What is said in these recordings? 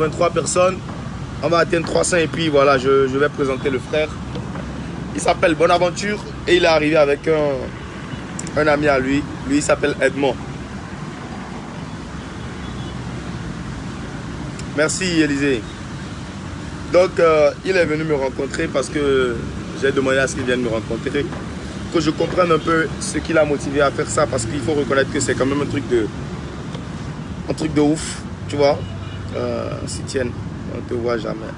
23 personnes, on va atteindre 300 et puis voilà, je vais présenter le frère. Il s'appelle Bonaventure et il est arrivé avec un ami à lui. Lui, il s'appelle Edmond. Merci Élisée. Donc, il est venu me rencontrer parce que j'ai demandé à ce qu'il vienne me rencontrer. Que je comprenne un peu ce qui l'a motivé à faire ça parce qu'il faut reconnaître que c'est quand même un truc de ouf, tu vois. Si tienne, on ne te voit jamais.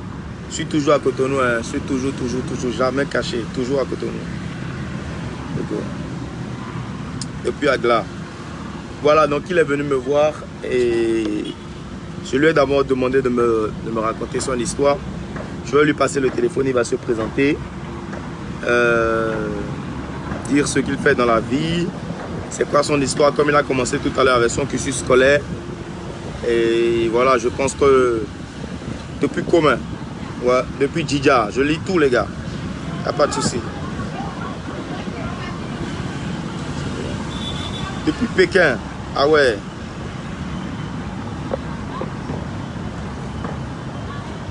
Je suis toujours à Cotonou, hein. Je suis toujours, jamais caché, toujours à Cotonou. Depuis Agla. Voilà, donc il est venu me voir et je lui ai d'abord demandé de me raconter son histoire. Je vais lui passer le téléphone, il va se présenter. Dire ce qu'il fait dans la vie, c'est quoi son histoire, comme il a commencé tout à l'heure avec son cursus scolaire. Et voilà, je pense que depuis commun, ouais, depuis Djidja, je lis tous les gars, il n'y a pas de souci. Depuis Pékin, ah ouais.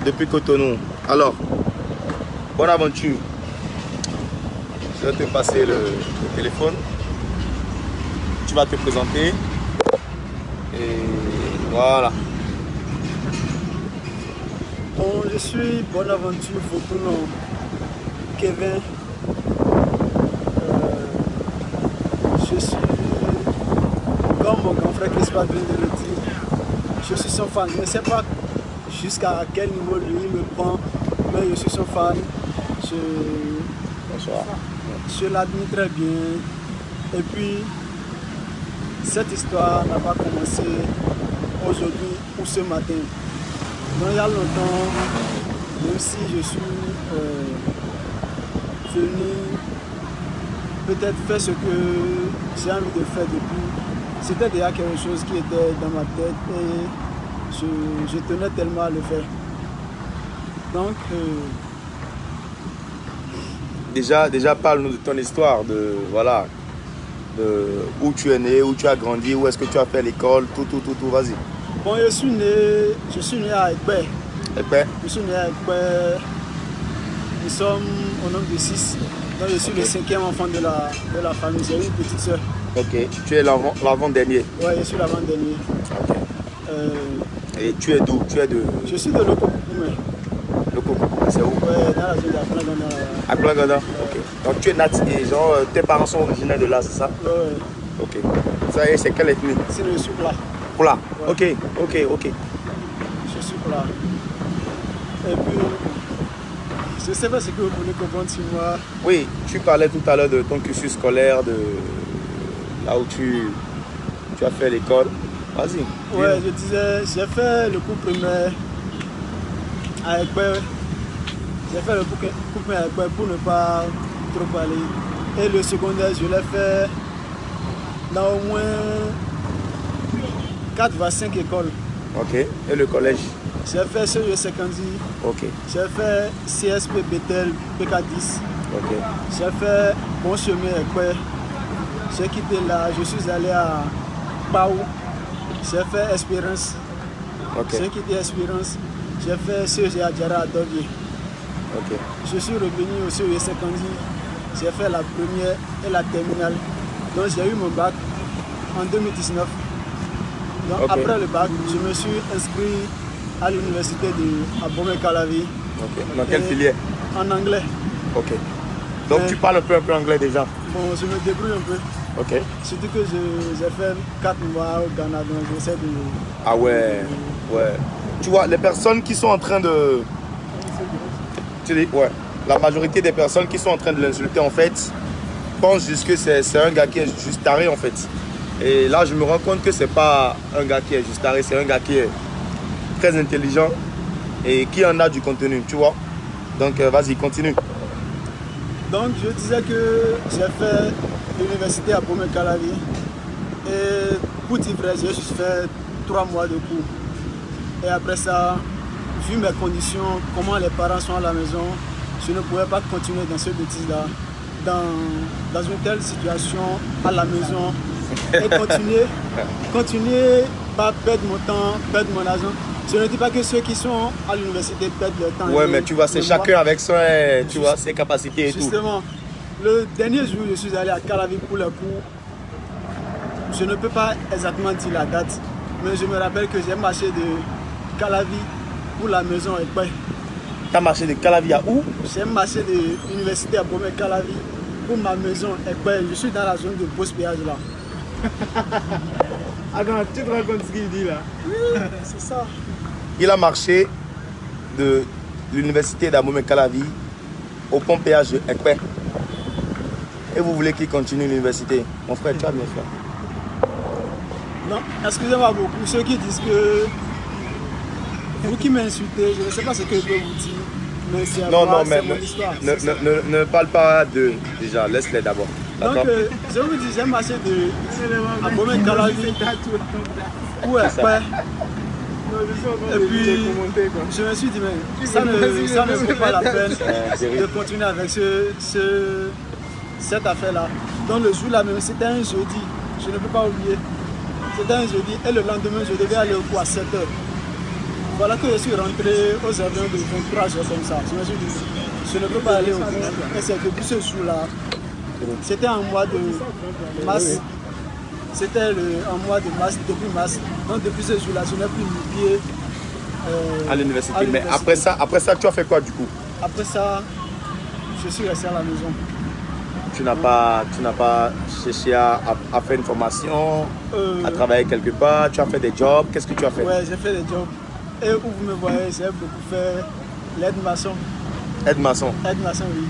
Depuis Cotonou. Alors, bonne aventure. Je vais te passer le téléphone. Tu vas te présenter. Et voilà. Bon, je suis Bonaventure Fokuno Kevin. Je suis, comme mon grand frère Crispa vient de le dire, je suis son fan. Je ne sais pas jusqu'à quel niveau lui me prend, mais je suis son fan. Bonsoir. Je l'admire très bien. Et puis, cette histoire n'a pas commencé aujourd'hui ou ce matin. Donc, il y a longtemps, même si je suis venu peut-être faire ce que j'ai envie de faire depuis, c'était déjà quelque chose qui était dans ma tête et je tenais tellement à le faire. Donc, Déjà parle-nous de ton histoire, de voilà, de où tu es né, où tu as grandi, où est-ce que tu as fait l'école, tout, vas-y. Bon, je suis né à Ekpé. Ekpé? Je suis né à Ekpé. Nous sommes au nombre de 6. Donc je suis le 5e enfant de la famille. J'ai une petite soeur. Ok. Tu es l'avant-dernier? Oui, je suis l'avant-dernier. Ok. Et tu es d'où? Je suis de Loko-Koukoumé. Loko-Koukoumé, c'est où? Oui, dans la zone d'Aplanganda. À Planganda? Ok. Donc tu es natif et genre tes parents sont originaires de là, c'est ça? Oui. Ok. Ça y est, c'est quelle ethnie? C'est le Soupla. Pula. Ouais. Ok. Je suis Pula. Et puis, je ne sais pas ce que vous voulez comprendre sur moi. Oui, tu parlais tout à l'heure de ton cursus scolaire, de là où tu as fait l'école. Vas-y. Oui, je disais, j'ai fait le cours primaire à Ekpé. J'ai fait le cours primaire à Ekpé pour ne pas trop parler. Et le secondaire, je l'ai fait dans au moins 4 à 5 écoles. Ok. Et le collège? J'ai fait CE Secondaire. Ok. J'ai fait CSP Bethel PK10. Ok. J'ai fait Bon Chemin Ekpé. J'ai quitté là, je suis allé à Pau. J'ai fait Espérance. Ok. J'ai quitté Espérance. J'ai fait CEG Adjara à Dovier. Ok. Je suis revenu au CE Secondaire. J'ai fait la première et la terminale. Donc j'ai eu mon bac en 2019. Donc Okay. Après le bac, je me suis inscrit à l'université de Abomey-Calavi. Ok. Dans quelle filière? En anglais. Ok. Donc tu parles un peu anglais déjà? Bon, je me débrouille un peu. Ok. Surtout que j'ai fait 4 mois au Ghana, donc j'essaie de... Ah ouais. Tu vois, les personnes qui sont en train de... Tu dis, ouais. La majorité des personnes qui sont en train de l'insulter, en fait, pensent juste que c'est un gars qui est juste taré, en fait. Et là, je me rends compte que c'est pas un gars qui est juste taré, c'est un gars qui est très intelligent et qui en a du contenu, tu vois. Donc, vas-y, continue. Donc, je disais que j'ai fait l'université à Abomey-Calavi. Et pour dire vrai, j'ai juste fait 3 mois de cours. Et après ça, vu mes conditions, comment les parents sont à la maison, je ne pouvais pas continuer dans ce bêtise-là. Dans une telle situation, à la maison, et continuer par perdre mon temps, perdre mon argent. Je ne dis pas que ceux qui sont à l'université perdent leur temps. Ouais, mais tu vois, c'est chacun avec son, tu vois, ses capacités et justement, le dernier jour, je suis allé à Calavi pour le cours. Je ne peux pas exactement dire la date, mais je me rappelle que j'ai marché de Calavi pour la maison Ekpe. Tu as marché de Calavi à où? J'ai marché de l'université à Bomé Calavi pour ma maison Ekpe. Je suis dans la zone de Bosse-Péage là. Attends, tu te rends compte ce qu'il dit là? Oui, c'est ça. Il a marché de l'université d'Abomey Calavi au pont péage de Ekpe. Et vous voulez qu'il continue l'université? Mon frère, tu as bien fait. Non, excusez-moi beaucoup. Ceux qui disent que vous qui m'insultez, je ne sais pas ce que je peux vous dire. Mais c'est mon histoire. Ne parle pas de déjà, laisse-les d'abord. Donc, je vous dis, j'ai marché de Abomey Calavi pour Ekpe. Et puis, je me suis dit, mais ça ne vaut pas la peine de continuer avec cette affaire-là. Donc, le jour-là même, c'était un jeudi, je ne peux pas oublier. C'était un jeudi et le lendemain, je devais aller au cours à 7 h. Voilà que je suis rentré aux environs de 23 h comme ça. Je me suis dit, je ne peux pas aller au cours. Et c'est depuis ce jour-là, c'était en mois de mars. C'était en mois de mars, depuis mars. Donc depuis ce jour-là, je n'ai plus mis pied à l'université. Mais après ça, tu as fait quoi du coup? Après ça, je suis resté à la maison. Tu n'as pas cherché à faire une formation, à travailler quelque part? Tu as fait des jobs? Qu'est-ce que tu as fait? Ouais, j'ai fait des jobs. Et où vous me voyez, j'ai beaucoup fait l'aide-maçon. Aide-maçon? Aide-maçon, oui.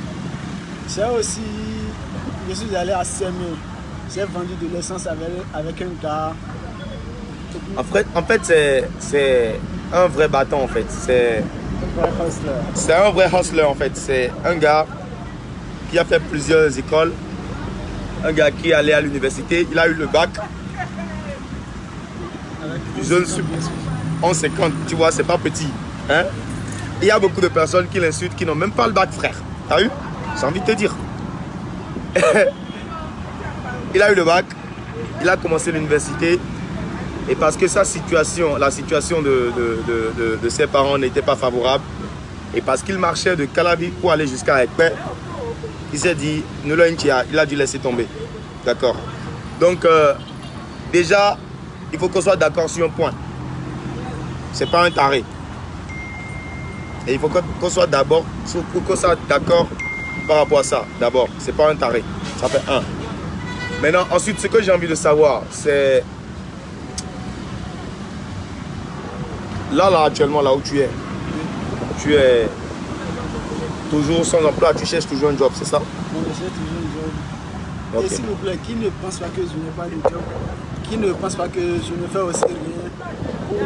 J'ai aussi, je suis allé à CME. J'ai vendu de l'essence avec un gars. En fait, c'est un vrai bâton en fait. C'est un vrai hustler en fait. C'est un gars qui a fait plusieurs écoles. Un gars qui est allé à l'université. Il a eu le bac. Je ne suis en 50, tu vois, c'est pas petit. Hein? Il y a beaucoup de personnes qui l'insultent qui n'ont même pas le bac, frère. T'as vu? J'ai envie de te dire. Il a eu le bac, il a commencé l'université et parce que la situation de ses parents n'était pas favorable et parce qu'il marchait de Calavi pour aller jusqu'à Ekpe, il s'est dit, il a dû laisser tomber. D'accord. Donc, déjà, il faut qu'on soit d'accord sur un point. C'est pas un taré. Et il faut qu'on soit d'accord par rapport à ça. D'abord, c'est pas un taré. Ça fait un. Maintenant, ensuite, ce que j'ai envie de savoir, c'est là, actuellement, là où tu es toujours sans emploi, tu cherches toujours un job, c'est ça? Non, je cherche toujours un job. Okay. Et s'il vous plaît, qui ne pense pas que je n'ai pas de job, qui ne pense pas que je ne fais aussi rien pour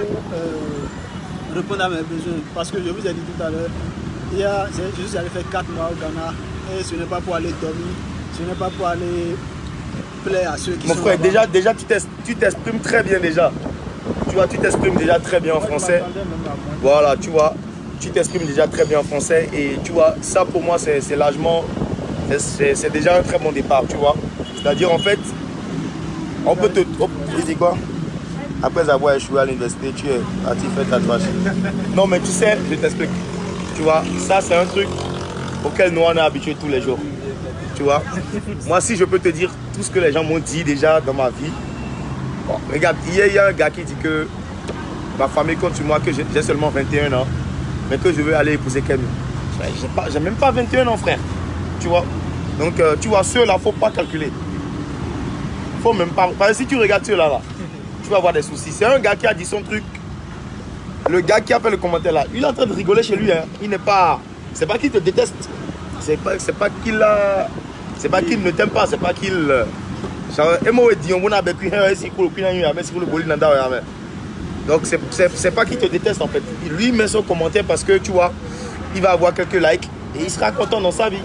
répondre à mes besoins? Parce que je vous ai dit tout à l'heure, je suis allé faire 4 mois au Ghana et ce n'est pas pour aller dormir, ce n'est pas pour aller plaire à ceux qui sont. Mon frère, déjà tu t'exprimes très bien déjà. Tu vois, tu t'exprimes déjà très bien en français. Voilà, tu vois, tu t'exprimes déjà très bien en français et tu vois, ça pour moi c'est largement, c'est déjà un très bon départ, tu vois. C'est-à-dire en fait, on peut te... il dit quoi? Après avoir échoué à l'université, tu es parti faire tatouage. Non mais tu sais, je t'explique. Tu vois, ça c'est un truc auquel nous on est habitués tous les jours. Tu vois, moi si je peux te dire tout ce que les gens m'ont dit déjà dans ma vie. Bon, regarde, hier il y a un gars qui dit que ma famille compte sur moi, que j'ai seulement 21 ans, mais que je veux aller épouser quelqu'un. J'ai même pas 21 ans, frère. Tu vois, donc tu vois, ceux-là, il ne faut pas calculer. Faut même pas. Parce que si tu regardes ceux-là, tu vas avoir des soucis. C'est un gars qui a dit son truc. Le gars qui a fait le commentaire là, il est en train de rigoler chez lui. Hein. Il n'est pas. C'est pas qu'il te déteste. C'est pas qu'il a. C'est pas qu'il ne t'aime pas. C'est pas qu'il. Donc c'est pas qu'il te déteste en fait. Lui met son commentaire parce que tu vois, il va avoir quelques likes et il sera content dans sa vie.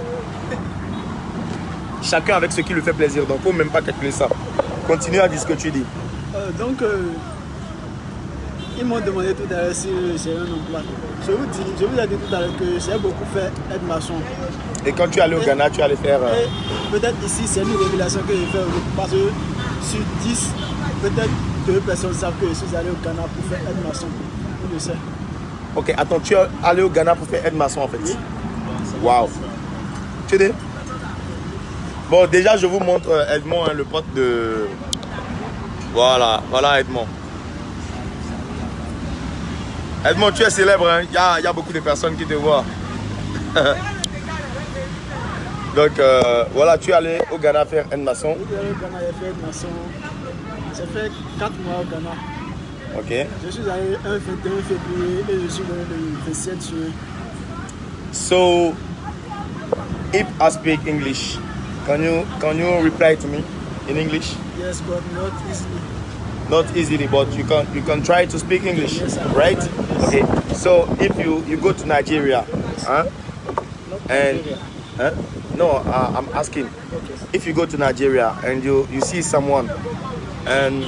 Chacun avec ce qui lui fait plaisir. Donc faut même pas calculer ça. Continue à dire ce que tu dis. Ils m'ont demandé tout à l'heure si j'ai un emploi. Je vous ai dit tout à l'heure que j'ai beaucoup fait aide-maçon. Et quand tu es allé au Ghana, tu allais faire... Peut-être ici, c'est une révélation que j'ai fait parce que sur 10, peut-être 2 personnes savent que je suis allé au Ghana pour faire aide-maçon. le sais. Ok, attends, tu es allé au Ghana pour faire aide-maçon en fait. Oui. Waouh. Tu sais. Bon, déjà, je vous montre Edmond, hein, le pote de... Voilà, voilà Edmond. Edmond, tu es célèbre, hein? Il y a beaucoup de personnes qui te voient. Donc, voilà, tu es allé au Ghana faire aide-maçon. Oui, au Ghana, j'ai fait aide-maçon. J'ai fait 4 mois au Ghana. Ok. Je suis allé un 21 février et je suis venu le 27 juin. So, if I speak English, can you reply to me in English? Yes, but not easily. Not easily, but you can try to speak English, Yes, I right? can. Okay. So if you go to Nigeria, huh? And huh? No, I'm asking. Okay. If you go to Nigeria and you see someone, and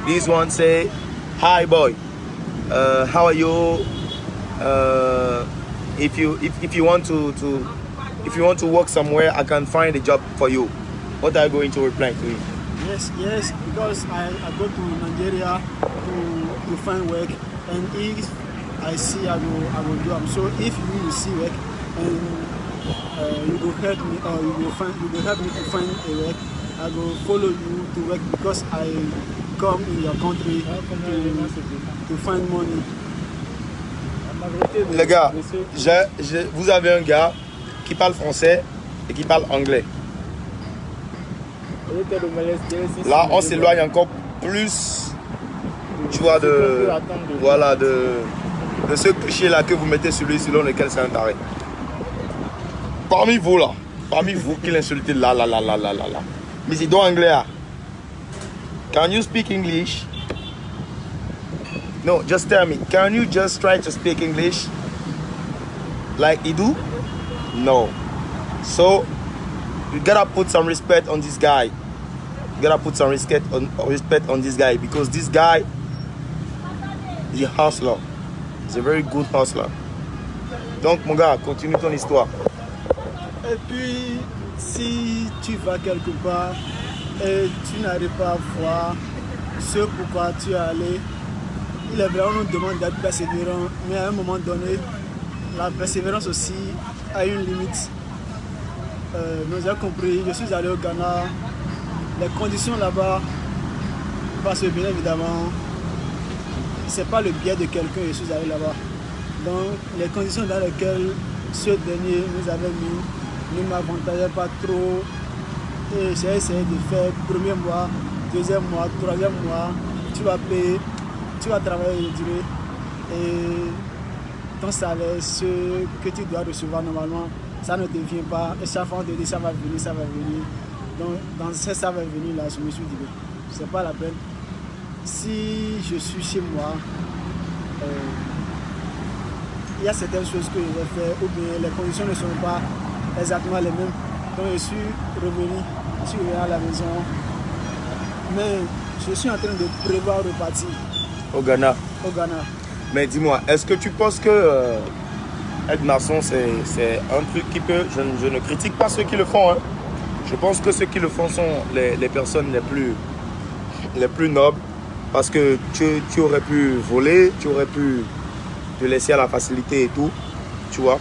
this one say, "Hi, boy. How are you? If you want to work somewhere, I can find a job for you." What are you going to reply to him? Yes, because I go to Nigeria to find work, and if I see I will do them. So if you will see work and you will help me or you will help me to find a work, I will follow you to work because I come in your country to find money. Les gars, vous avez un gars qui parle français et qui parle anglais. Là, on s'éloigne encore plus, tu vois, de ce cliché-là que vous mettez sur lui, selon lequel c'est un taré. Parmi vous, qui l'insultez là. Mais c'est donc anglais, là. Can you speak English? No, just tell me. Can you just try to speak English like he do? No. So, you gotta put some respect on this guy. You gotta put some respect on this guy because this guy is a hustler. He's a very good hustler. Donc mon gars, continue ton histoire. Et puis, si tu vas quelque part et tu n'arrives pas à voir ce pourquoi tu es allé, il est vrai, on nous demande d'être persévérant, mais à un moment donné, la persévérance aussi a une limite. Nous avons compris, je suis allé au Ghana, les conditions là-bas, parce que bien évidemment, c'est pas le biais de quelqu'un, je suis allé là-bas. Donc, les conditions dans lesquelles ce dernier nous avait mis ne m'avantageaient pas trop. Et j'ai essayé de faire premier mois, deuxième mois, troisième mois, tu vas payer, tu vas travailler de durée et ton salaire, ce que tu dois recevoir normalement, ça ne te vient pas. Et chaque fois on te dit ça va venir, ça va venir. Donc dans ce ça va venir là, je me suis dit, c'est pas la peine. Si je suis chez moi, il y a certaines choses que je vais faire ou bien les conditions ne sont pas exactement les mêmes. Donc je suis revenu à la maison. Mais je suis en train de prévoir repartir. Au Ghana. Au Ghana. Mais dis-moi, est-ce que tu penses que être maçon, c'est un truc qui peut... Je ne critique pas ceux qui le font. Hein. Je pense que ceux qui le font sont les personnes les plus nobles. Parce que tu aurais pu voler, tu aurais pu te laisser à la facilité et tout. Tu vois.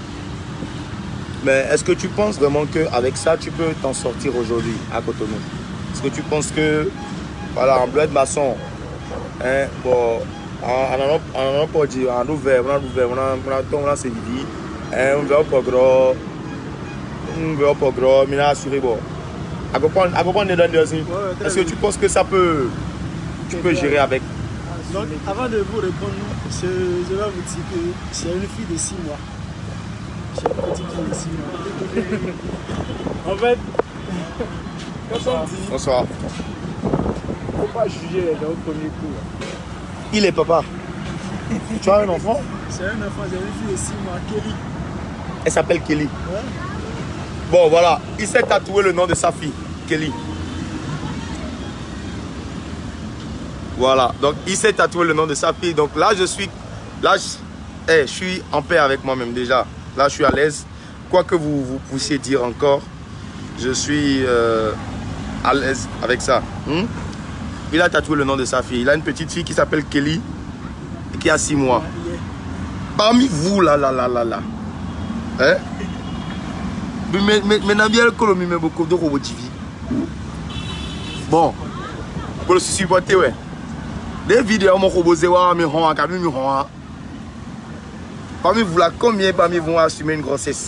Mais est-ce que tu penses vraiment qu'avec ça, tu peux t'en sortir aujourd'hui à Cotonou? Est-ce que tu penses que, voilà, en bled maçon, hein, bon, on a pas dit, on a ouvert, on a sévi, on va pas gros, mais on a assuré, bon. À comprendre les aussi. Est-ce que tu penses que ça peut, tu peux gérer avec? Donc, avant de vous répondre, je vais vous dire que j'ai une fille de 6 mois. J'ai une petite fille de 6 mois. En fait, quand on dit, Bonsoir. faut pas juger les gens au premier coup. Il est papa. Tu as un enfant? C'est un enfant, j'ai une fille de 6 mois, Kelly. Elle s'appelle Kelly. Ouais. Bon, voilà. Il s'est tatoué le nom de sa fille, Kelly. Voilà. Donc, il s'est tatoué le nom de sa fille. Donc, là, je suis en paix avec moi-même déjà. Là, je suis à l'aise. Quoi que vous puissiez dire encore, je suis à l'aise avec ça. Il a tatoué le nom de sa fille. Il a une petite fille qui s'appelle Kelly. qui a 6 mois. Yeah. Parmi vous, là. Hein? Mais Nabiel Kolomi, mais beaucoup de robots TV. Bon, pour le supporter, ouais. Des vidéos, mon robot, parmi vous, là, combien parmi vous vont assumer une grossesse?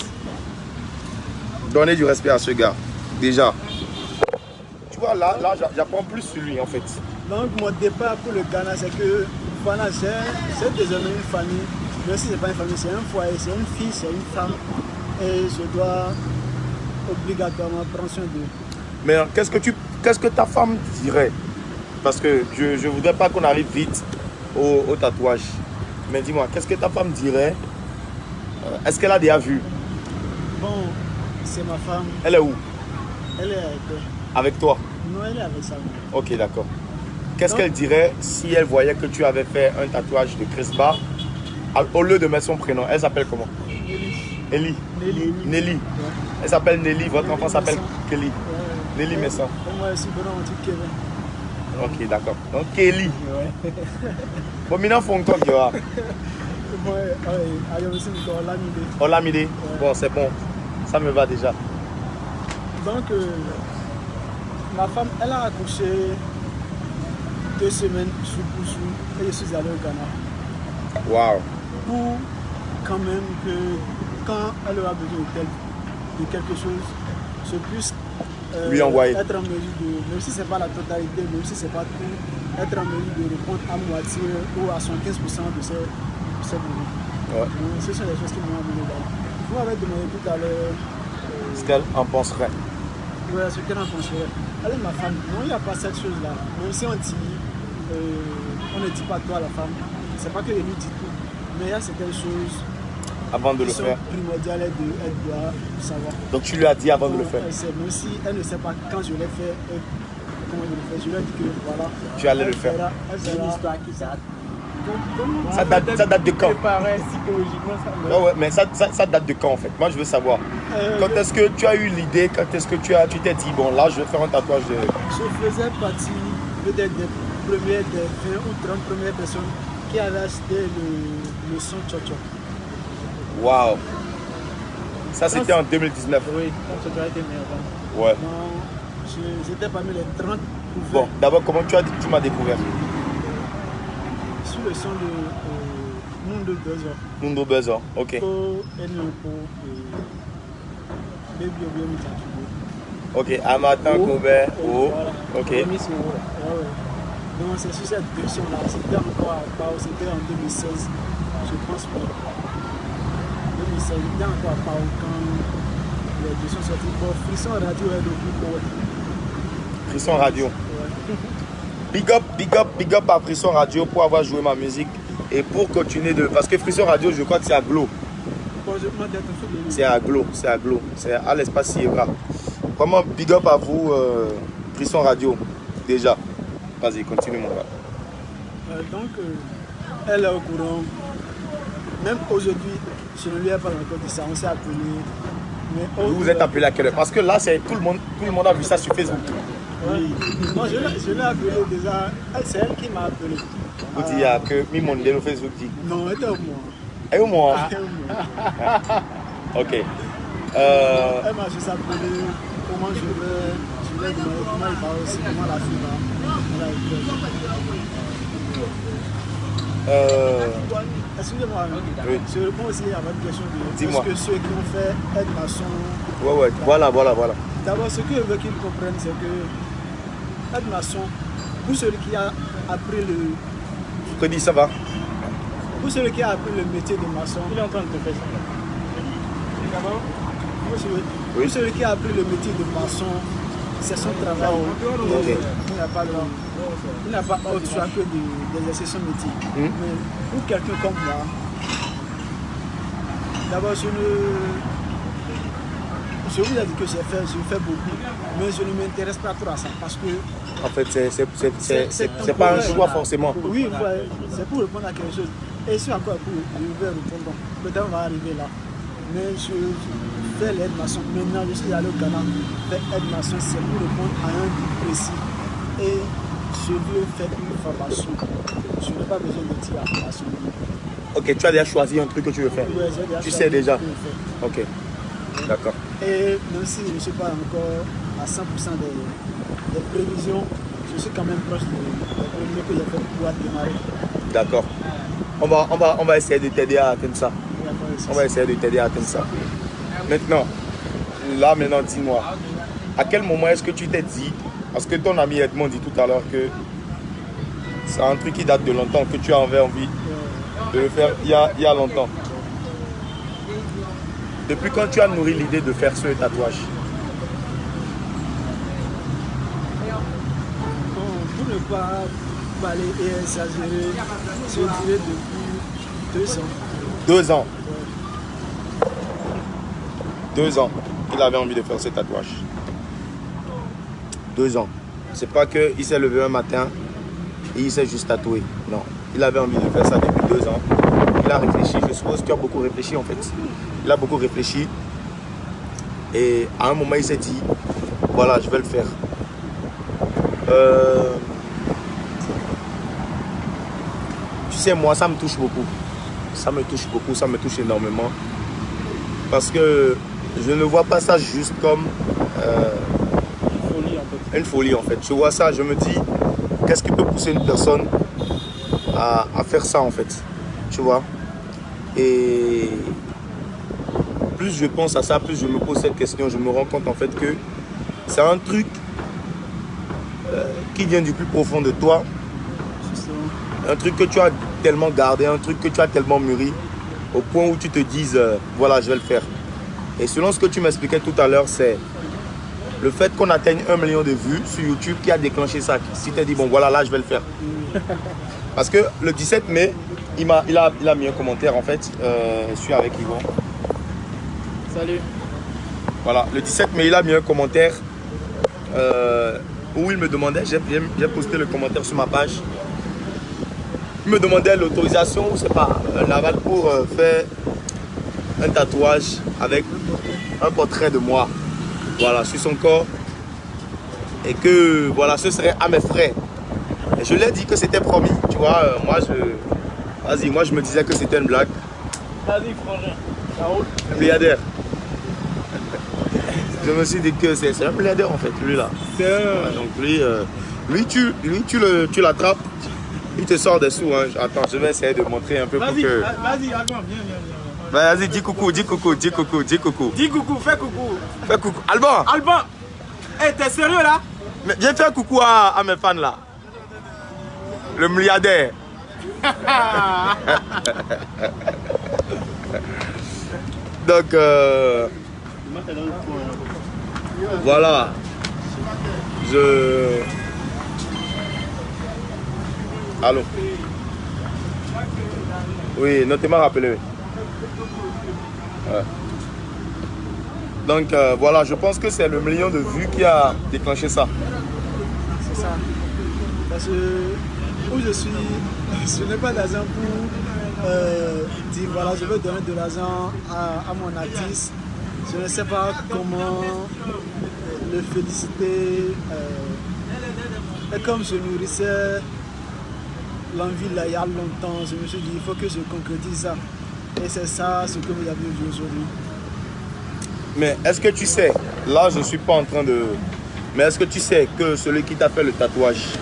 Donnez du respect à ce gars, déjà. Tu vois, là j'apprends plus sur lui, en fait. Donc, mon départ pour le Ghana, c'est que voilà, c'est désormais une famille. Même si ce n'est pas une famille, c'est un foyer, c'est une fille, c'est une femme. Et je dois obligatoirement prendre soin d'eux. Mais qu'est-ce que ta femme dirait? Parce que je ne voudrais pas qu'on arrive vite au tatouage. Mais dis-moi, qu'est-ce que ta femme dirait? Est-ce qu'elle a déjà vu? Bon, c'est ma femme. Elle est où? Elle est avec toi. Avec toi? Non, elle est avec sa mère. Ok, d'accord. Qu'est-ce qu'elle dirait si elle voyait que tu avais fait un tatouage de Chris Bar au lieu de mettre son prénom? Elle s'appelle comment? Nelly. Nelly. Ouais. Elle s'appelle Nelly. Votre Nelly enfant s'appelle Messan. Kelly. Ouais. Nelly Messan. Et moi aussi, bon, on dit Kevin. Ok, d'accord. Donc Kelly. Ouais. Bon, maintenant, faut que tu vois. Moi, ailleurs aussi, nous avons Olamide. Olamide. Ouais. Bon, c'est bon. Ça me va déjà. Donc, ma femme, elle a accouché 2 semaines sous Poussou et je suis allé au Ghana. Waouh. Pour quand même que quand elle aura besoin de quelque chose, je puisse lui envoyer. Être en mesure de, même si ce n'est pas la totalité, même si ce n'est pas tout, être en mesure de répondre à moitié ou à 75% de ses besoins. Ouais. Donc, ce sont les choses qui m'ont amené là. Vous m'avez demandé tout à l'heure Ce qu'elle en penserait. voilà, ce qu'elle en penserait. Elle est ma femme. Non, il n'y a pas cette chose-là. Même si on dit, on ne dit pas toi à la femme, c'est pas que lui dit tout, mais il y a certaines choses Avant de qui le sont faire. primordiales et elle doit savoir. Donc tu lui as dit avant de le faire. Elle sait, même si elle ne sait pas quand je l'ai fait, comment je le fais, je lui ai dit que voilà. Tu allais le faire. Elle C'est une verra. histoire qui date. Ça date de quand? Préparé psychologiquement, ça me... Ouais, mais ça date de quand en fait? Moi je veux savoir. Quand est-ce que tu as eu l'idée? Quand est-ce que tu t'es dit, bon là je vais faire un tatouage de... Je faisais partie peut-être des 20 ou 30 premières personnes qui avaient acheté le son Tchotcho. Waouh. Ça c'était en 2019. Oui, quand tu as été meilleur. Ouais. Donc, j'étais parmi les 30 ouverts Bon, d'abord comment tu m'as découvert? sur le son de Mundo Dozo. Mundo Buzzer, ok. Ok, Amatan Kobe, oh, ok. Donc c'est sur cette version-là, c'était encore à Pau, c'était en 2016, je pense pas. 2016, c'était encore à Pau quand les versions sont sorties. Bon, Frisson Radio est le plus beau. Frisson Radio. Ouais. Big up à Frisson Radio pour avoir joué ma musique et pour continuer de... Parce que Frisson Radio, je crois que c'est à Glo. Bon, je m'en d'être fait de C'est à Glo, c'est à l'espace Sierra. Vraiment big up à vous, Frisson Radio, déjà. Vas-y, continue mon gars. Donc, elle est au courant. Même aujourd'hui, je ne lui ai pas encore dit ça, on s'est appelé. Mais Vous vous êtes appelé à quelle heure? Parce que là, tout le monde a vu ça sur Facebook. Oui. Moi, je l'ai appelé déjà. C'est elle qui m'a appelé. Vous dites que mi monde le Facebook dit. Non, elle était au moins. Et au moins. Elle était au moins. Ok. Elle m'a juste appelé comment je lui ai demandé comment il va aussi, comment la fille va. Excusez-moi, oui. je réponds aussi à votre question de Dis-moi. est-ce que ceux qui ont fait aide-maçon. Ouais, voilà. D'abord, ce que je veux qu'ils comprennent, c'est que aide-maçon, pour celui qui a appris le. Freddy, ça va? Pour celui qui a appris le métier de maçon. Il est en train de te faire ça. D'abord, Oui. pour celui qui a appris le métier de maçon, c'est son travail. Ok. Il n'a pas autre choix que d'exercer son métier. Mais pour quelqu'un comme moi, d'abord, je vous ai dit que je fais beaucoup, mais je ne m'intéresse pas trop à ça parce que... En fait, c'est pas un choix forcément. Oui, c'est pour répondre à quelque chose. Et c'est encore pour je vais répondre. Peut-être on va arriver là. Mais je fais l'aide-maçon. Maintenant, je suis allé au Ghana. Faire aide-maçon, c'est pour répondre à un but précis. Et je veux faire une formation. Je n'ai pas besoin de dire la formation. Ok, tu as déjà choisi un truc que tu veux faire. Ouais, j'ai déjà Tu choisi sais déjà. ce que je veux faire. Ok, d'accord. Et même si je ne suis pas encore à 100% des prévisions, je suis quand même proche des prévisions que j'ai fait pour pouvoir démarrer. D'accord. On va essayer de t'aider à atteindre ça. On va essayer de t'aider à atteindre ça. Maintenant, dis-moi, à quel moment est-ce que tu t'es dit, parce que ton ami Edmond dit tout à l'heure que c'est un truc qui date de longtemps, que tu avais envie de le faire il y a longtemps. Depuis quand tu as nourri l'idée de faire ce tatouage? Bon, pour ne pas parler et exagérer, je dirais depuis 2 ans. 2 ans. 2 ans qu'il avait envie de faire ce tatouage. 2 ans. C'est pas qu'il s'est levé un matin et il s'est juste tatoué. Non. Il avait envie de faire ça depuis 2 ans. Il a réfléchi. Je suppose qu'il a beaucoup réfléchi en fait. Il a beaucoup réfléchi. Et à un moment, il s'est dit, voilà, je vais le faire. Tu sais, moi, ça me touche beaucoup. Ça me touche beaucoup, ça me touche énormément. Parce que je ne vois pas ça juste comme une folie en fait. Je vois ça, je me dis, qu'est-ce qui peut pousser une personne à faire ça en fait. Tu vois. Et plus je pense à ça, plus je me pose cette question, je me rends compte en fait que c'est un truc qui vient du plus profond de toi. Un truc que tu as tellement gardé, un truc que tu as tellement mûri, au point où tu te dises, voilà, je vais le faire. Et selon ce que tu m'expliquais tout à l'heure, c'est le fait qu'on atteigne 1 million de vues sur YouTube qui a déclenché ça. Si tu as dit, bon voilà, là, je vais le faire. Parce que le 17 mai, il a mis un commentaire en fait, je suis avec Yvon. Salut. Voilà, le 17 mai, il a mis un commentaire où il me demandait, j'ai posté le commentaire sur ma page, il me demandait l'autorisation, c'est pas, l'aval pour faire un tatouage avec un portrait de moi, voilà, sur son corps, et que voilà, ce serait à mes frais. Et je lui ai dit que c'était promis, tu vois, moi je me disais que c'était une blague. Vas-y, frangin. Ça roule. Un milliardaire. Je me suis dit que c'est un milliardaire en fait, lui là. Ouais, donc lui tu l'attrapes, il te sort des sous. Hein. Attends, je vais essayer de montrer un peu pour que... Vas-y, Alban, viens. Vas-y, dis coucou, dis coucou, dis coucou, dis coucou. Dis coucou, fais coucou. Fais coucou. Alban! Alban, hey, t'es sérieux là? Mais viens faire coucou à mes fans là. Le milliardaire. Donc, voilà. Allô? Oui, notez-moi rappelé. Ouais. Donc, voilà, je pense que c'est le million de vues qui a déclenché ça. C'est ça. Parce que où je suis, ce n'est pas d'argent pour dire voilà, je veux donner de l'argent à mon artiste. Je ne sais pas comment le féliciter. Et comme je nourrissais l'envie là il y a longtemps, je me suis dit il faut que je concrétise ça. Et c'est ça ce que vous avez vu aujourd'hui. Mais est-ce que tu sais, là je ne suis pas en train de... Mais est-ce que tu sais que celui qui t'a fait le tatouage,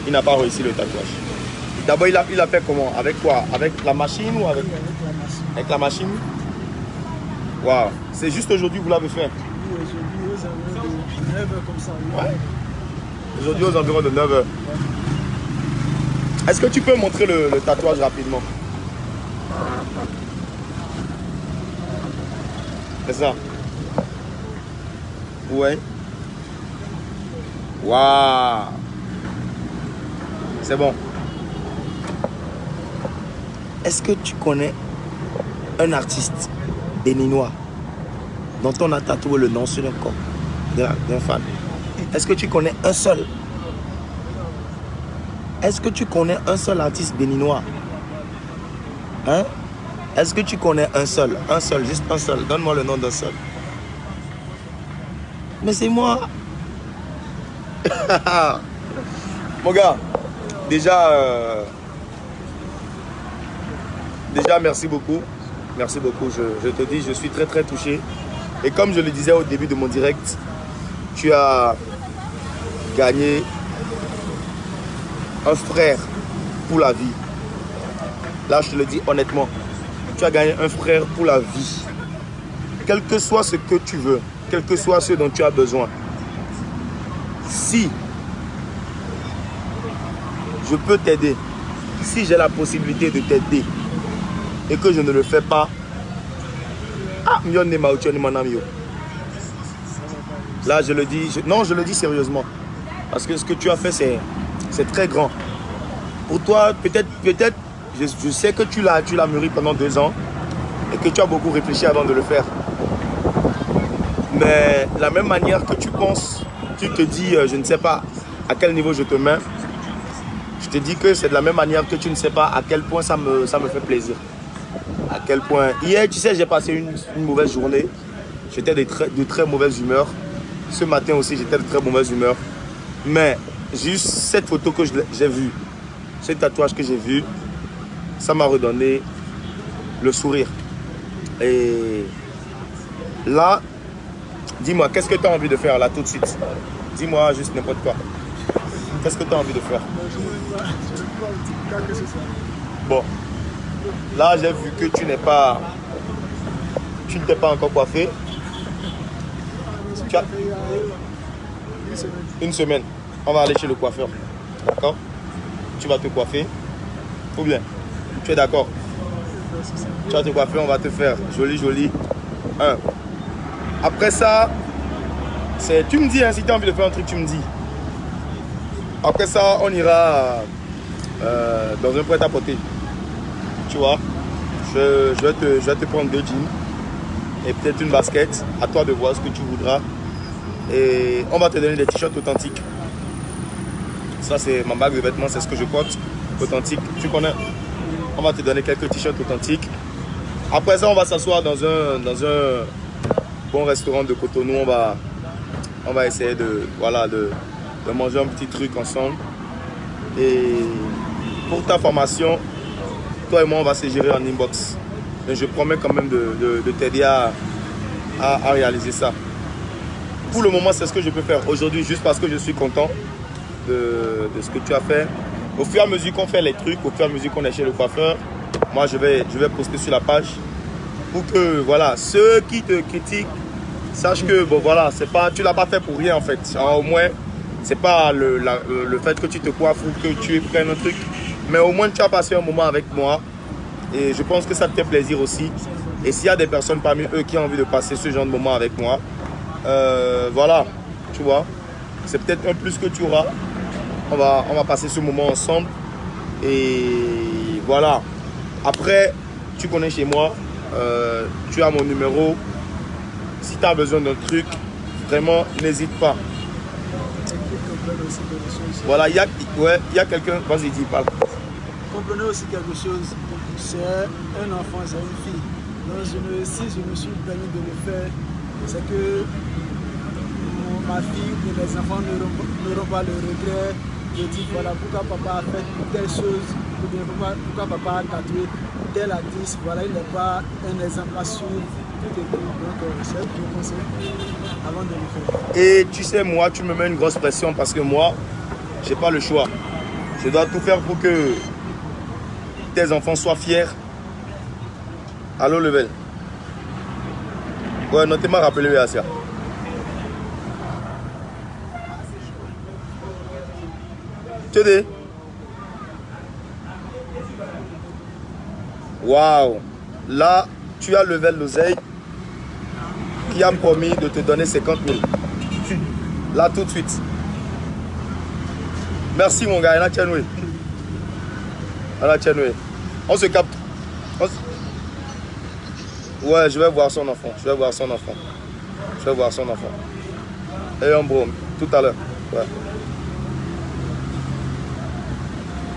il n'a pas réussi le tatouage? D'abord il a fait comment? Avec quoi? Avec la machine ou avec... Avec la machine? Waouh! C'est juste aujourd'hui que vous l'avez fait? Oui, aujourd'hui aux environs de 9h comme ça. Ouais. Aujourd'hui aux environs de 9h. Est-ce que tu peux montrer le tatouage rapidement? C'est ça. Ouais. Waouh. C'est bon. Est-ce que tu connais un artiste béninois dont on a tatoué le nom sur le corps d'un fan? Est-ce que tu connais un seul? Est-ce que tu connais un seul artiste béninois? Hein? Est-ce que tu connais un seul, juste un seul? Donne-moi le nom d'un seul. Mais c'est moi. Mon gars, déjà, merci beaucoup. Merci beaucoup. Je te dis, je suis très très touché. Et comme je le disais au début de mon direct, tu as gagné un frère pour la vie. Là, je te le dis honnêtement. Tu as gagné un frère pour la vie. Quel que soit ce que tu veux, quel que soit ce dont tu as besoin. Si je peux t'aider, si j'ai la possibilité de t'aider et que je ne le fais pas, là je le dis, non je le dis sérieusement, parce que ce que tu as fait c'est très grand. Pour toi, peut-être, je sais que tu l'as mûri pendant 2 ans et que tu as beaucoup réfléchi avant de le faire. Mais la même manière que tu penses, tu te dis, je ne sais pas à quel niveau je te mets, je te dis que c'est de la même manière que tu ne sais pas à quel point ça me fait plaisir. À quel point. Hier, tu sais, j'ai passé une mauvaise journée. J'étais de très mauvaise humeur. Ce matin aussi, j'étais de très mauvaise humeur. Mais juste cette photo que j'ai vue, ce tatouage que j'ai vu, ça m'a redonné le sourire. Et là, dis-moi, qu'est-ce que tu as envie de faire là tout de suite? Dis-moi juste n'importe quoi. Qu'est-ce que tu as envie de faire? Bon, là j'ai vu que tu ne t'es pas encore coiffé. Tu as... Une semaine. On va aller chez le coiffeur. D'accord? Tu vas te coiffer. Ou bien? Tu es d'accord? Tu vas te coiffer, on va te faire joli. Après ça, tu me dis, hein, si tu as envie de faire un truc, tu me dis. Après ça, on ira dans un prêt-à-porter. Tu vois, je vais te prendre 2 jeans et peut-être une basket. À toi de voir ce que tu voudras. Et on va te donner des t-shirts authentiques. Ça, c'est ma bague de vêtements, c'est ce que je porte. Authentique, tu connais. On va te donner quelques t-shirts authentiques. Après ça, on va s'asseoir dans un bon restaurant de Cotonou. On va essayer de manger un petit truc ensemble. Et pour ta formation, toi et moi, on va se gérer en inbox. Mais je promets quand même de t'aider à réaliser ça. Pour le moment, c'est ce que je peux faire aujourd'hui, juste parce que je suis content de ce que tu as fait. Au fur et à mesure qu'on fait les trucs, au fur et à mesure qu'on est chez le coiffeur, moi, je vais poster sur la page pour que, voilà, ceux qui te critiquent sachent que, bon, voilà, tu ne l'as pas fait pour rien, en fait. Alors, au moins, c'est pas le fait que tu te coiffes ou que tu prennes un truc, mais au moins, tu as passé un moment avec moi. Et je pense que ça te fait plaisir aussi. Et s'il y a des personnes parmi eux qui ont envie de passer ce genre de moment avec moi, voilà, tu vois, c'est peut-être un plus que tu auras. On va passer ce moment ensemble. Et voilà. Après, tu connais chez moi, tu as mon numéro. Si tu as besoin d'un truc, vraiment, n'hésite pas. Voilà, il y a quelqu'un, vas-y, dis, parle. Comprenez aussi quelque chose, c'est un enfant, c'est une fille. Donc si je me suis permis de le faire, c'est que ma fille et mes enfants n'auront pas le regret de dire voilà pourquoi papa a fait telle chose, ou bien pourquoi papa a tatoué tel artiste, voilà il n'est pas un exemple à suivre. Donc c'est ce que je conseille avant de le faire. Et tu sais, moi, tu me mets une grosse pression parce que moi, j'ai pas le choix. Je dois tout faire pour que tes enfants soient fiers. Allô, level. Ouais, notez-moi, rappelez-le à ça. Tu dis? Waouh. Là, tu as level l'oseille qui a promis de te donner 50 000. Là, tout de suite. Merci, mon gars. On se capte. Ouais, je vais voir son enfant. Et un brome, tout à l'heure.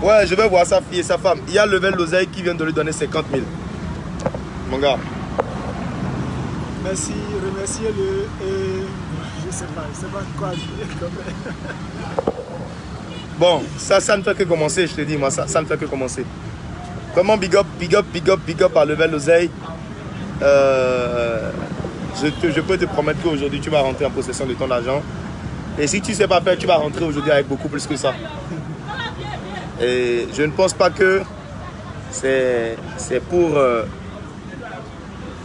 Ouais, je vais voir sa fille et sa femme. Il y a level l'oseille qui vient de lui donner 50 000. Mon gars. Merci, remerciez-le et je sais pas quoi dire. Bon, ça ne fait que commencer, je te dis, moi, ça ne fait que commencer. Vraiment, big up à Level Oseille. Je peux te promettre qu'aujourd'hui, tu vas rentrer en possession de ton argent. Et si tu ne sais pas faire, tu vas rentrer aujourd'hui avec beaucoup plus que ça. Et je ne pense pas que c'est pour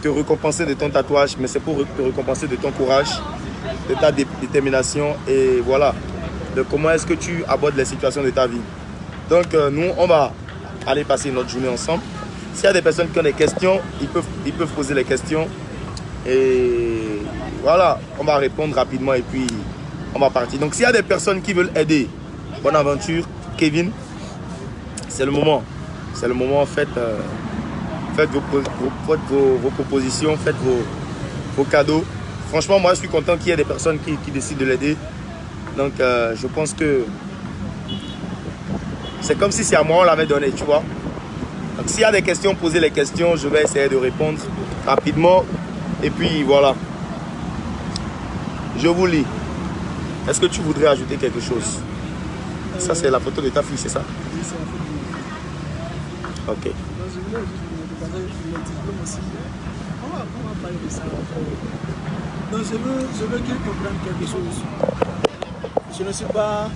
te récompenser de ton tatouage, mais c'est pour te récompenser de ton courage, de ta détermination et voilà, de comment est-ce que tu abordes les situations de ta vie. Donc nous, on va aller passer notre journée ensemble. S'il y a des personnes qui ont des questions, ils peuvent poser les questions. Et voilà, on va répondre rapidement et puis on va partir. Donc s'il y a des personnes qui veulent aider Bonaventure, Kevin, c'est le moment. C'est le moment, faites vos propositions, faites vos cadeaux. Franchement, moi je suis content qu'il y ait des personnes qui décident de l'aider. Donc je pense que c'est comme si c'est à moi on l'avait donné, tu vois. Donc s'il y a des questions, posez les questions, je vais essayer de répondre rapidement. Et puis voilà. Je vous lis. Est-ce que tu voudrais ajouter quelque chose? Ça c'est la photo de ta fille, c'est ça? Oui, c'est la photo. Ok. Donc, je voulais juste vous montrer le diplôme aussi. On va parler de ça. Donc je veux qu'ils comprennent quelque chose. Je ne suis pas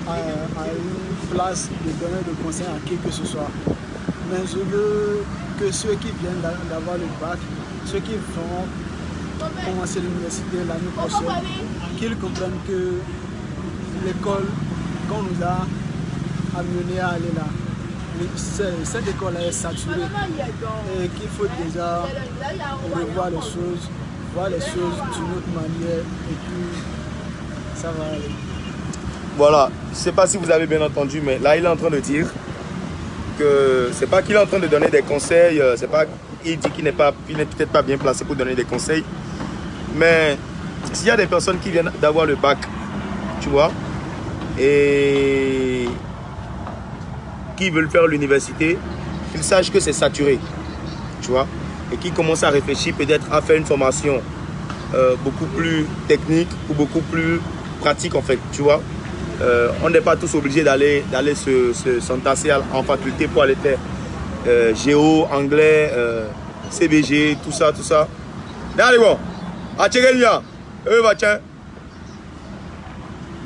à une place de donner de conseils à qui que ce soit. Mais je veux que ceux qui viennent d'avoir le bac, ceux qui vont commencer l'université l'année prochaine, qu'ils comprennent que l'école qu'on nous a amené à aller là, cette école est saturée et qu'il faut déjà revoir les choses, voir les choses d'une autre manière et puis ça va aller. Voilà, je ne sais pas si vous avez bien entendu, mais là il est en train de dire que c'est pas qu'il est en train de donner des conseils, c'est pas, il dit qu'il n'est peut-être pas bien placé pour donner des conseils, mais s'il y a des personnes qui viennent d'avoir le bac, tu vois, et qui veulent faire l'université, qu'ils sachent que c'est saturé, tu vois, et qui commencent à réfléchir peut-être à faire une formation beaucoup plus technique ou beaucoup plus pratique en fait, tu vois. On n'est pas tous obligés d'aller s'entasser en faculté pour aller faire géo, anglais, CBG, tout ça. Allez bon,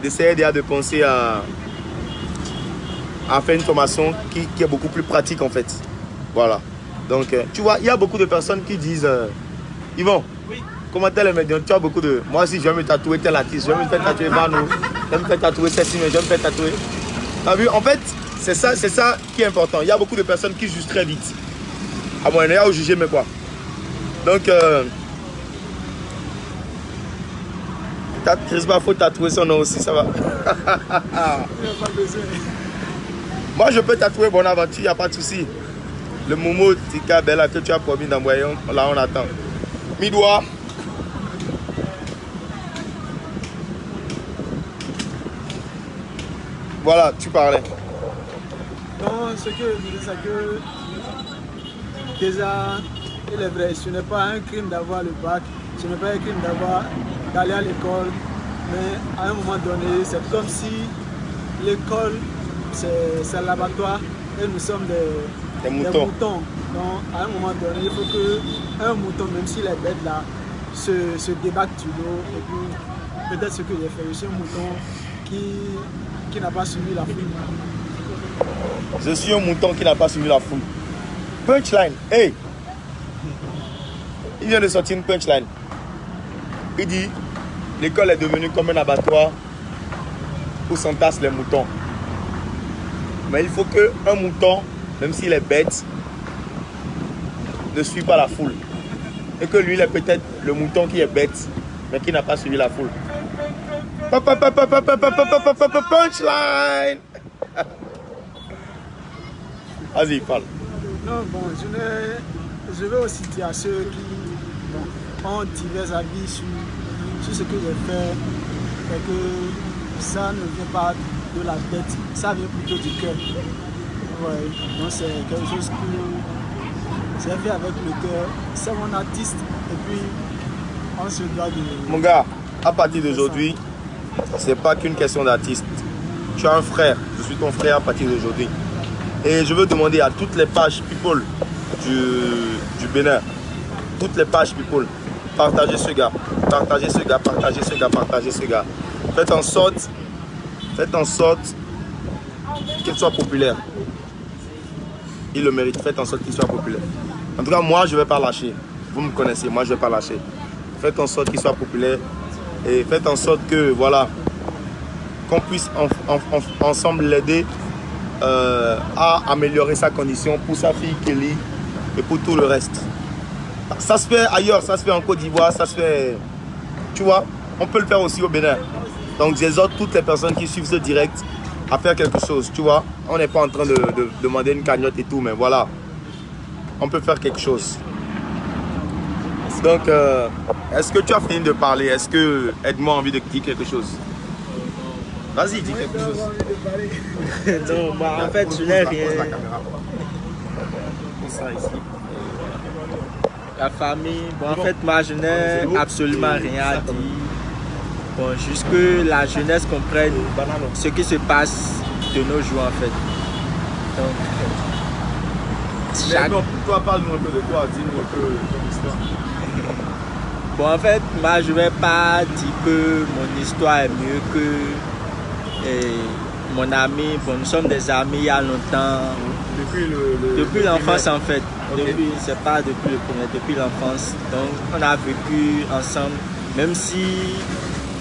d'essayer déjà de penser à faire une formation qui est beaucoup plus pratique en fait. Voilà. Donc, tu vois, il y a beaucoup de personnes qui disent Yvon, oui. Comment tel est médium? Tu as beaucoup de... Moi aussi, je vais me tatouer tel artiste, je vais me faire tatouer Vano, je vais me faire tatouer Cécile, je vais me faire tatouer. T'as vu? En fait, c'est ça qui est important. Il y a beaucoup de personnes qui jugent très vite. À mon avis, à juger, mais quoi. Donc, Chris faut tatouer son nom aussi, ça va. Moi, je peux tatouer Bonaventure, il n'y a pas de souci. Le Momo Tika Bella que tu as promis d'envoyer, là on attend. Midoua. Voilà, tu parlais. Non, ce que je disais, c'est que déjà, il est vrai, ce n'est pas un crime d'avoir le bac, ce n'est pas un crime d'aller à l'école, mais à un moment donné, c'est comme si l'école, c'est un laboratoire et nous sommes des moutons. Donc, à un moment donné, il faut qu'un mouton, même s'il est bête là, se débatte du dos. Et puis, peut-être ce que j'ai fait, je suis un mouton qui n'a pas suivi la foule. Je suis un mouton qui n'a pas suivi la foule. Punchline. Hey! Il vient de sortir une punchline. Il dit, l'école est devenue comme un abattoir où s'entassent les moutons. Mais il faut qu'un mouton, même s'il est bête, ne suit pas la foule. Et que lui, il est peut-être le mouton qui est bête, mais qui n'a pas suivi la foule. Punchline! Vas-y, parle. Non, bon, je veux aussi dire à ceux qui ont divers avis sur ce que j'ai fait, et que ça ne vient pas de la tête, ça vient plutôt du cœur. Ouais, donc c'est quelque chose que j'ai fait avec le cœur. C'est mon artiste et puis on se doit de... Mon gars, à partir d'aujourd'hui, c'est pas qu'une question d'artiste. Tu as un frère. Je suis ton frère à partir d'aujourd'hui. Et je veux demander à toutes les pages people du Bénin, toutes les pages people, partagez ce gars, partagez ce gars, partagez ce gars, partagez ce gars. Faites en sorte qu'il soit populaire. Il le mérite, faites en sorte qu'il soit populaire. En tout cas, moi, je ne vais pas lâcher. Vous me connaissez, moi, je ne vais pas lâcher. Faites en sorte qu'il soit populaire et faites en sorte que, voilà, qu'on puisse ensemble l'aider à améliorer sa condition pour sa fille Kelly et pour tout le reste. Ça se fait ailleurs, ça se fait en Côte d'Ivoire, ça se fait, tu vois, on peut le faire aussi au Bénin. Donc j'exhorte toutes les personnes qui suivent ce direct à faire quelque chose, tu vois. On n'est pas en train de demander une cagnotte et tout, mais voilà, on peut faire quelque chose. Donc, est-ce que tu as fini de parler? Est-ce que Edmond a envie de dire quelque chose? Vas-y, dis quelque chose. Non, bah, en fait, je n'ai rien. Ça ici. La famille, bon, en fait, moi, je n'ai absolument rien à dire. Bon, juste que la jeunesse comprenne ce qui se passe de nos jours, en fait. Donc, Mais non, toi, parle-nous un peu de toi, dis-nous un peu ton histoire. Bon, en fait, moi, je ne vais pas dire que mon histoire est mieux que mon ami. Bon, nous sommes des amis il y a longtemps. Depuis l'enfance, en fait. Okay. C'est pas depuis le premier, depuis l'enfance. Donc, on a vécu ensemble. Même si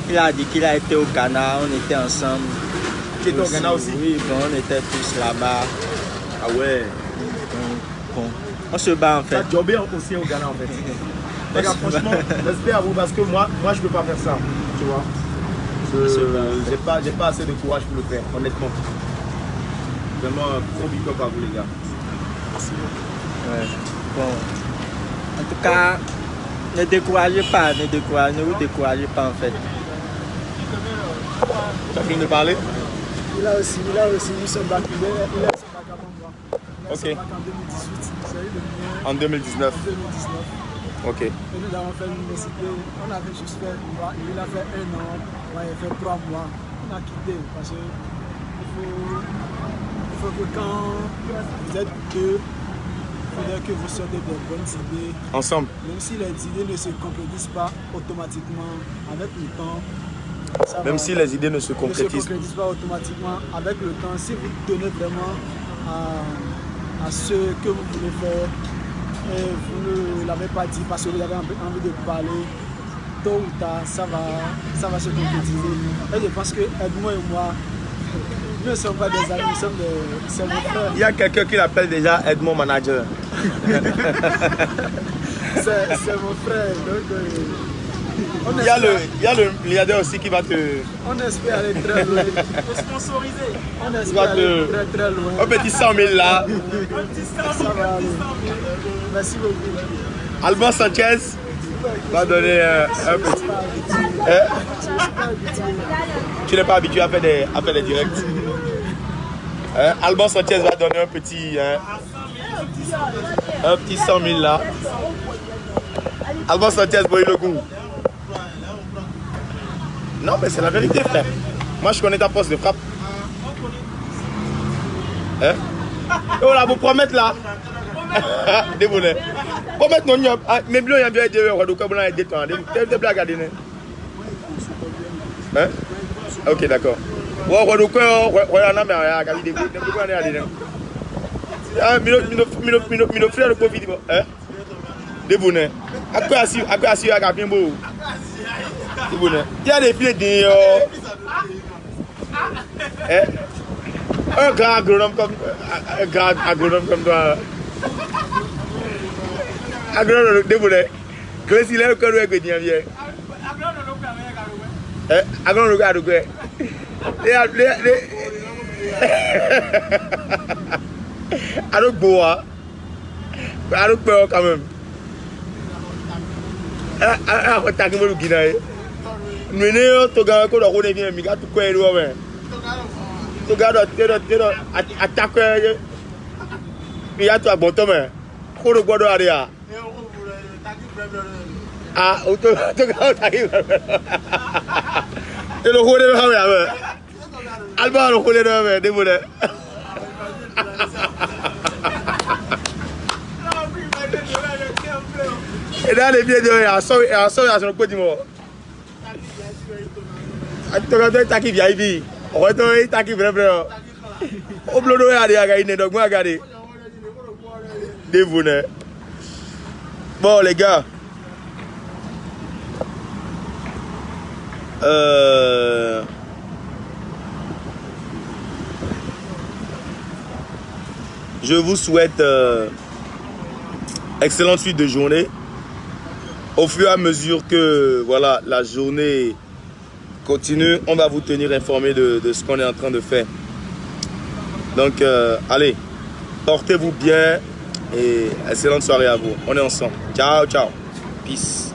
il a dit qu'il a été au Ghana, on était ensemble. Tu étais au Ghana aussi? Oui, bon, on était tous là-bas. Ah ouais. Donc, bon, on se bat en fait. Tu as jobé aussi au Ghana en fait. Regarde, franchement, respect à vous parce que moi je peux pas faire ça, tu vois. J'ai pas assez de courage pour le faire, honnêtement. Vraiment, gros big up à vous les gars. Ouais. Bon, en tout cas, ne découragez pas, ne vous découragez pas en fait. Tu as fini de parler? Il a aussi, nous sommes bac, il a son bac avant moi. Il a Ok. son bac en 2018, c'est eu le mien En 2019. en 2019. Ok. Et nous avons fait l'université, on avait juste fait, il a fait 1 an, moi il a fait 3 mois. On a quitté parce que il faut que quand vous êtes deux, il faudrait que vous sortez de bonnes idées. Ensemble. Même si les idées ne se concrétisent pas automatiquement avec le temps, ça Même va. si les idées ne se Ne se concrétisent. concrétise pas automatiquement avec le temps. Si vous tenez vraiment à ce que vous voulez faire et vous ne l'avez pas dit parce que vous avez envie de parler, tôt ou tard, ça va se concrétiser. Et je pense que Edmond et moi, nous ne sommes pas des amis, nous sommes c'est mon frère. Il y a quelqu'un qui l'appelle déjà Edmond Manager. C'est mon frère. Donc, on Il y a le milliardaire aussi qui va te... on espère aller très loin. Sponsorisé. On espère aller très loin. Un petit 100 000 là. Ça va aller. Merci beaucoup. Alban Sanchez va donner un petit... Tu n'es pas habitué à faire des directs. Alban Sanchez va donner un petit 100 000 là. Alban Sanchez, voyez le goût. Non, mais c'est la vérité, frère. Moi, je connais ta poste de frappe. Hein? Oh là, vous promettez là. Désolé. Promettez non, mais bien, il y a bien des heures, donc on a des temps. Des blagues à donner. Hein? Ok, d'accord. Ouais, donc, on a un ami des mino frère de Covid. Hein? Des bonnets. À quoi assis à bien beau? Il y a des filles de... un grand agronome comme toi. Agronome de bonnets. Que s'il est le cœur de bien bien. Agronome de quoi? Alors bois. Alors peur quand même. Ah, t'as que le Guinée. Mais tu gars ko do ne mi ga tu ko ero we. Tu gars do attaque. Il y a toi bottom me. Ko do gbodo area. Ah, o to gars ta ki. E lo ho de ha we. Alba, on roule de désolé. Et là, les pieds de rien, à son, je ne peux pas dire. Tu regardes ta qui vient ici. On regarde ta qui vient vraiment. Au bleu de rien, regardez, donc moi, regardez. Désolé. Bon, les gars. Je vous souhaite excellente suite de journée. Au fur et à mesure que voilà, la journée continue, on va vous tenir informé de ce qu'on est en train de faire. Donc, allez, portez-vous bien et excellente soirée à vous. On est ensemble. Ciao, ciao. Peace.